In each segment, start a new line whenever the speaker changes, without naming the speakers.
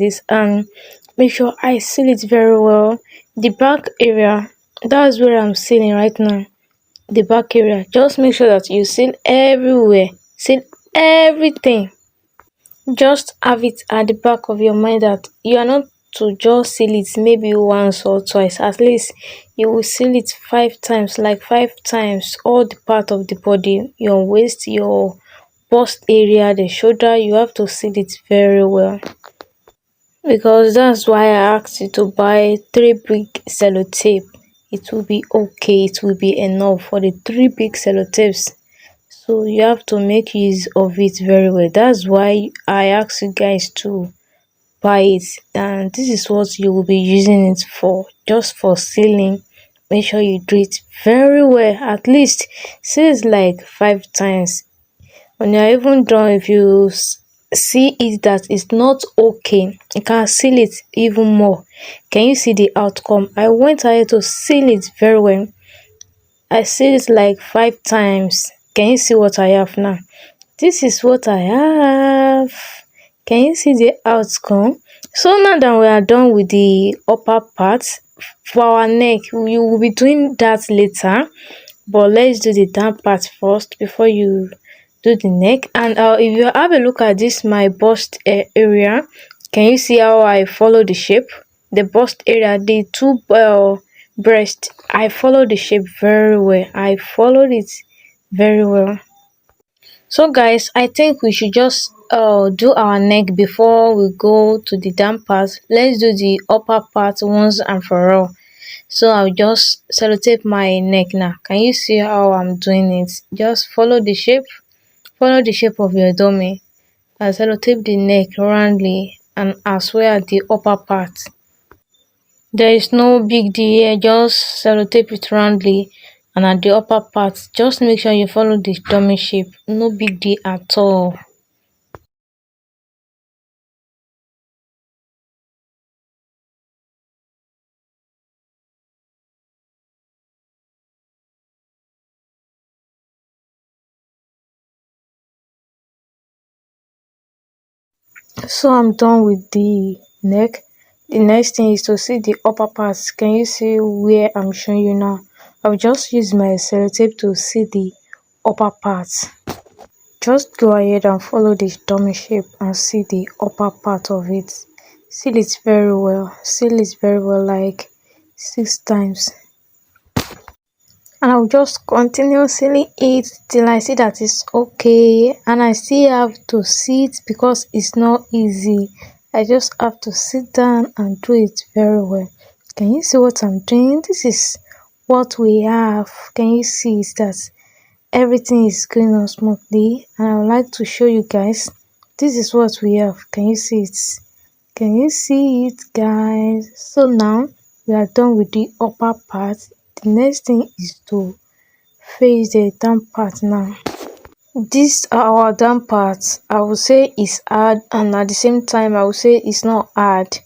this, and make sure I seal it very well. The back area, that's where I'm sealing right now. The back area, just make sure that you seal everywhere, seal everything. Just have it at the back of your mind that you are not to just seal it maybe once or twice. At least you will seal it 5 times, like 5 times, all the part of the body, your waist, your bust area, the shoulder. You have to seal it very well, because that's why I asked you to buy 3 big sellotape. It will be okay, it will be enough for the 3 big sellotapes. So you have to make use of it very well. That's why I asked you guys to buy it, and this is what you will be using it for, just for sealing. Make sure you do it very well, at least seal it like 5 times. When you're even done, if you see it that it's not okay, you can seal it even more. Can you see the outcome? I went ahead to seal it very well. I seal it like 5 times. Can you see what I have now? This is what I have. Can you see the outcome? So now that we are done with the upper part, for our neck, we will be doing that later, but let's do the down part first before you do the neck. And if you have a look at this, my bust area, can you see how I follow the shape? The bust area, the two breast, I follow the shape very well. I followed it very well. So guys, I think we should just do our neck before we go to the down part. Let's do the upper part once and for all. So I'll just sellotape my neck now. Can you see how I'm doing it? Just follow the shape of your dummy. I sellotape the neck roundly and as well as the upper part. There is no big deal here, just sellotape it roundly, and at the upper part, just make sure you follow the dummy shape. No big deal at all. So I'm done with the neck. The next thing is to see the upper parts. Can you see where I'm showing you now? I've just used my sellotape to see the upper parts. Just go ahead and follow the dummy shape and see the upper part of it. Seal it very well. Seal it very well, like 6 times. And I'll just continue sealing it till I see that it's okay, and I still have to sit because it's not easy. I just have to sit down and do it very well. Can you see what I'm doing? This is what we have. Can you see it, that everything is going on smoothly? And I would like to show you guys, this is what we have. Can you see it? Can you see it, guys? So now we are done with the upper part. The next thing is to face the down part now. This our down part, I would say is hard, and at the same time I would say it's not hard.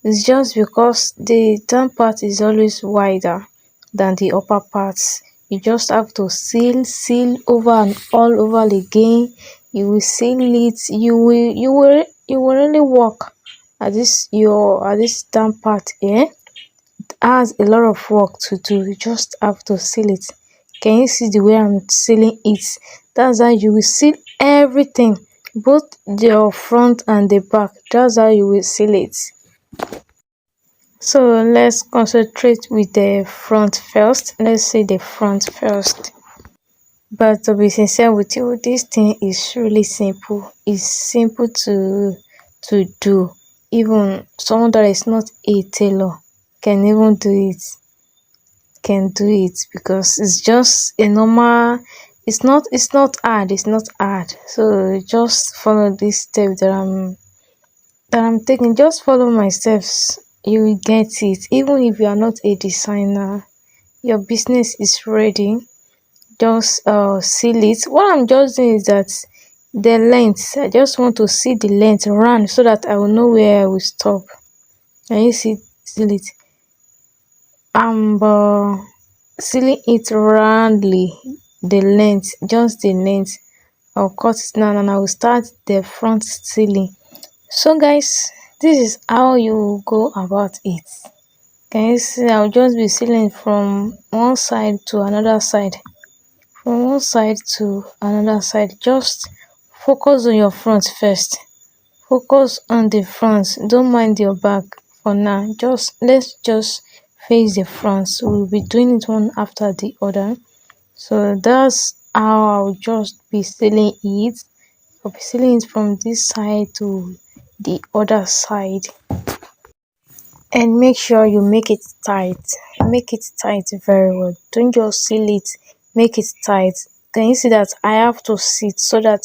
It's just because the down part is always wider than the upper parts. You just have to seal over and all over again. You will seal it. You will really work at this down part here. Has a lot of work to do. You just have to seal it. Can you see the way I'm sealing it? That's how you will seal everything, both the front and the back. That's how you will seal it. So let's concentrate with the front first. Let's see the front first. But to be sincere with you, this thing is really simple. It's simple to do. Even someone that is not a tailor can even do it. Can do it because it's just a normal. It's not hard. It's not hard. So just follow this step that I'm taking. Just follow my steps. You will get it. Even if you are not a designer, your business is ready. Just seal it. What I'm just doing is that the length. I just want to see the length run so that I will know where I will stop. Can you seal it? I'm sealing it roundly, the length, just the length. I'll cut it now and I will start the front sealing. So guys, This is how you go about it. Can you see? I'll just be sealing from one side to another side, from one side to another side. Just focus on your front first. Focus on the front. Don't mind your back for now. Let's just face the front. So we'll be doing it one after the other. So that's how I'll just be sealing it. I'll be sealing it from this side to the other side. And make sure you make it tight. Make it tight very well. Don't just seal it, make it tight. Can you see that I have to sit so that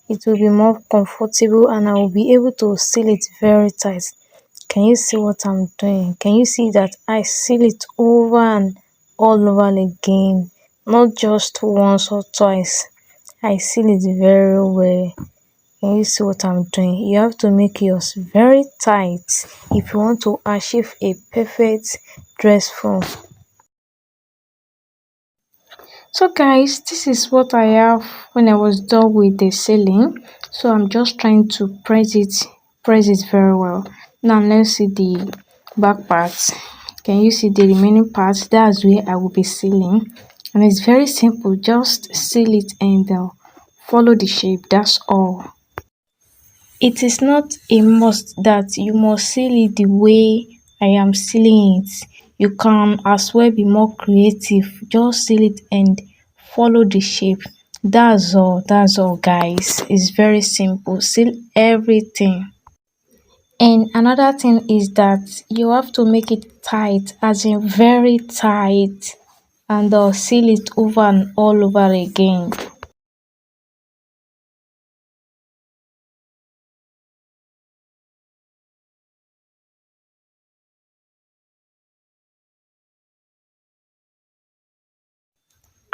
it will be more comfortable and I will be able to seal it very tight? Can you see what I'm doing? Can you see that I seal it over and all over again, not just once or twice? I seal it very well. Can you see what I'm doing? You have to make yours very tight if you want to achieve a perfect dress form. So guys, this is what I have when I was done with the sewing. So I'm just trying to press it very well. Now let's see the back parts. Can you see the remaining parts? That's where I will be sealing. And it's very simple. Just seal it and follow the shape. That's all. It is not a must that you must seal it the way I am sealing it. You can as well be more creative. Just seal it and follow the shape. That's all. That's all, guys. It's very simple. Seal everything. And another thing is that you have to make it tight, as in very tight, and seal it over and all over again.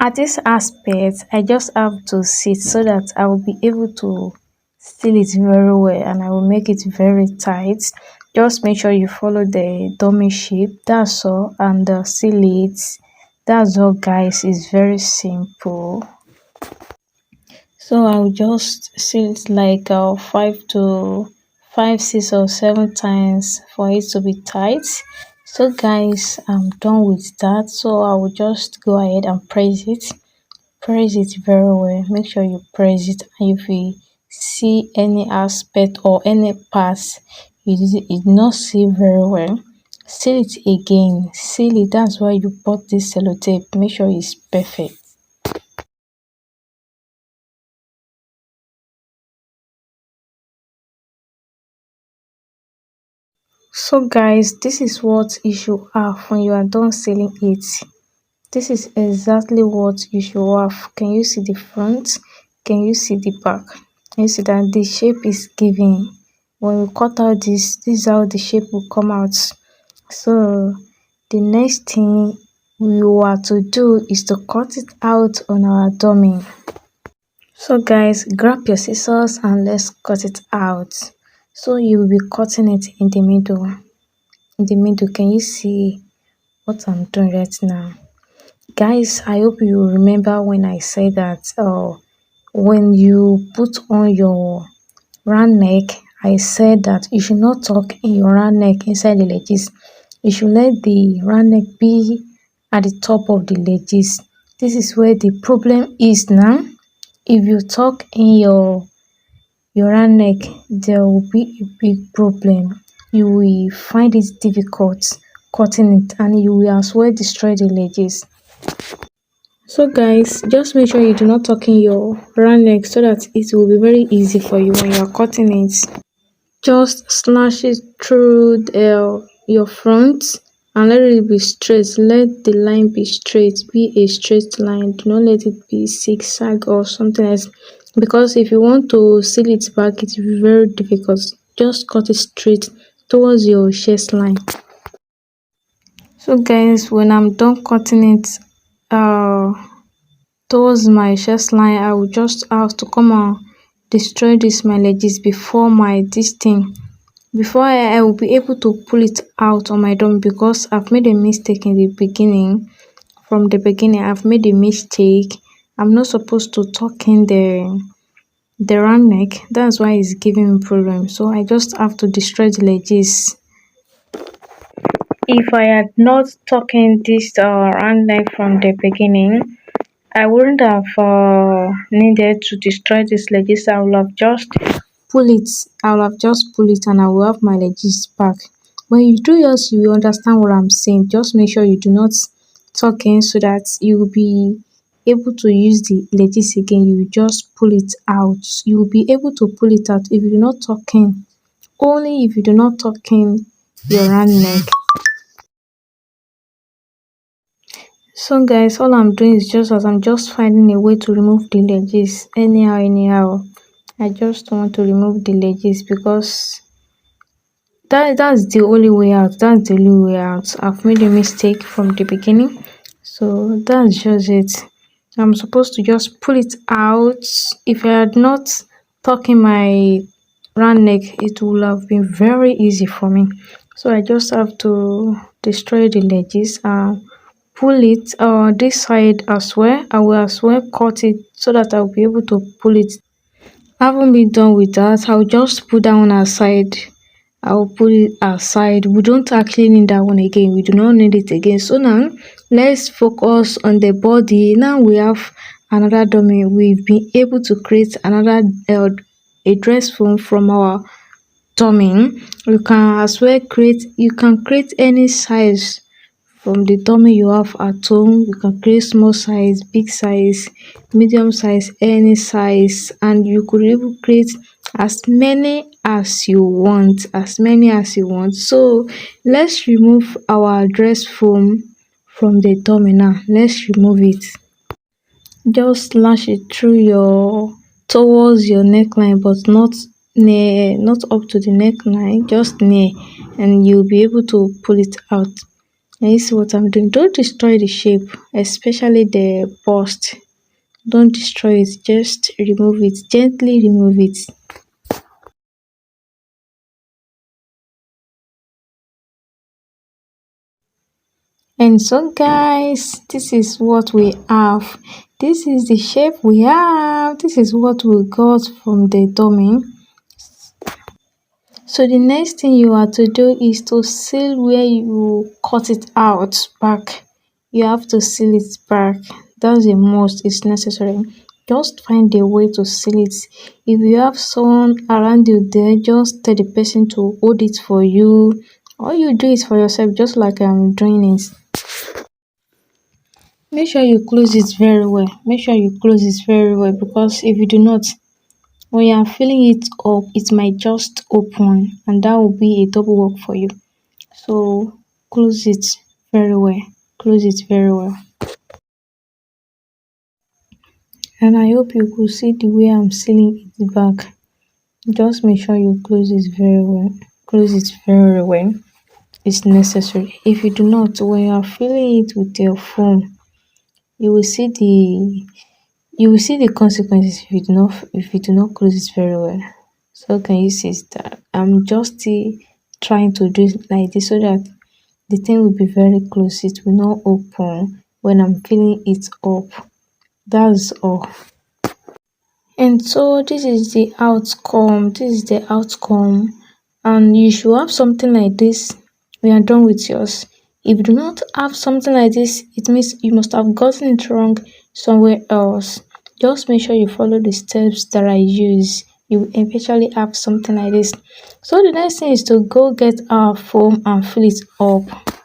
At this aspect, I just have to sit so that I will be able to seal it very well and I will make it very tight. Just make sure you follow the dummy shape. That's all, and seal it. That's all, guys. It's very simple. So I'll just seal it like five, 6 or 7 times for it to be tight. So guys, I'm done with that. So I will just go ahead and press it very well. Make sure you press it, and if you see any aspect or any parts you did not see very well, seal it again. Seal it. That's why you bought this sellotape. Make sure it's perfect. So guys, this is what you should have when you are done sealing it. This is exactly what you should have. Can you see the front? Can you see the back? Can you see that the shape is given? When we cut out this is how the shape will come out. So the next thing we are to do is to cut it out on our dummy. So guys, grab your scissors and let's cut it out. So you will be cutting it in the middle. In the middle, can you see what I'm doing right now? Guys, I hope you remember when I said that when you put on your round neck, I said that you should not tuck in your round neck inside the ledges. You should let the round neck be at the top of the ledges. This is where the problem is now. If you tuck in your round neck, there will be a big problem. You will find it difficult cutting it, and you will as well destroy the ledges. So guys, just make sure you do not tuck in your round neck so that it will be very easy for you when you are cutting it. Just slash it through your front and let it be straight. Let the line be straight, be a straight line. Do not let it be zigzag or something else, because if you want to seal it back, it will be very difficult. Just cut it straight towards your chest line. So guys, when I'm done cutting it towards my chest line, I will just have to come and destroy this my ledges before my this thing, before I will be able to pull it out on my dome, because I've made a mistake in the beginning. From the beginning, I've made a mistake. I'm not supposed to tuck in the round neck. That's why it's giving me problem. So I just have to destroy the ledges. If I had not taken this round neck from the beginning, I wouldn't have needed to destroy this ledges. I would have just pull it. I will have just pull it and I will have my ledges back. When you do yours, you will understand what I'm saying. Just make sure you do not tuck in so that you will be able to use the ledges again. You will just pull it out. You will be able to pull it out if you do not tuck in. Only if you do not tuck in your round neck. So guys, all I'm doing is just as I'm just finding a way to remove the ledges anyhow. I just want to remove the ledges because that's the only way out. That's the only way out. I've made a mistake from the beginning, so that's just it. I'm supposed to just pull it out. If I had not tucked in my round neck, it would have been very easy for me. So I just have to destroy the ledges and pull it this side as well. I will as well cut it so that I'll be able to pull it. I haven't been done with that. I'll just put that one aside. I'll put it aside. We don't actually need that one again. We do not need it again. So now let's focus on the body. Now we have another dummy. We've been able to create another a dress form from our dummy. You can create any size from the dummy you have at home. You can create small size, big size, medium size, any size, and you could even create as many as you want, so let's remove our dress foam from the dummy. Now let's remove it. Just lash it through your towards your neckline, but not up to the neckline, just near, and you'll be able to pull it out. And you see what I'm doing? Don't destroy the shape, especially the bust. Don't destroy it, just remove it, gently remove it. And so guys, this is what we have. This is the shape we have. This is what we got from the dummy. So the next thing you have to do is to seal where you cut it out back. You have to seal it back. That's a must, it's necessary. Just find a way to seal it. If you have someone around you there, just tell the person to hold it for you. Or you do it for yourself, just like I'm doing it. Make sure you close it very well. Make sure you close it very well, because if you do not, when you are filling it up, it might just open and that will be a double work for you. So close it very well. Close it very well. And I hope you could see the way I'm sealing it back. Just make sure you close it very well. Close it very well. It's necessary. If you do not, when you are filling it with your foam, you will see the consequences if you do not close it very well. So can you see that I'm just trying to do it like this so that the thing will be very close. It will not open when I'm filling it up. That's all. And so this is the outcome. This is the outcome. And you should have something like this when you're done with yours. If you do not have something like this, it means you must have gotten it wrong somewhere else. Just make sure you follow the steps that I use. You will eventually have something like this. So the next thing is to go get our foam and fill it up.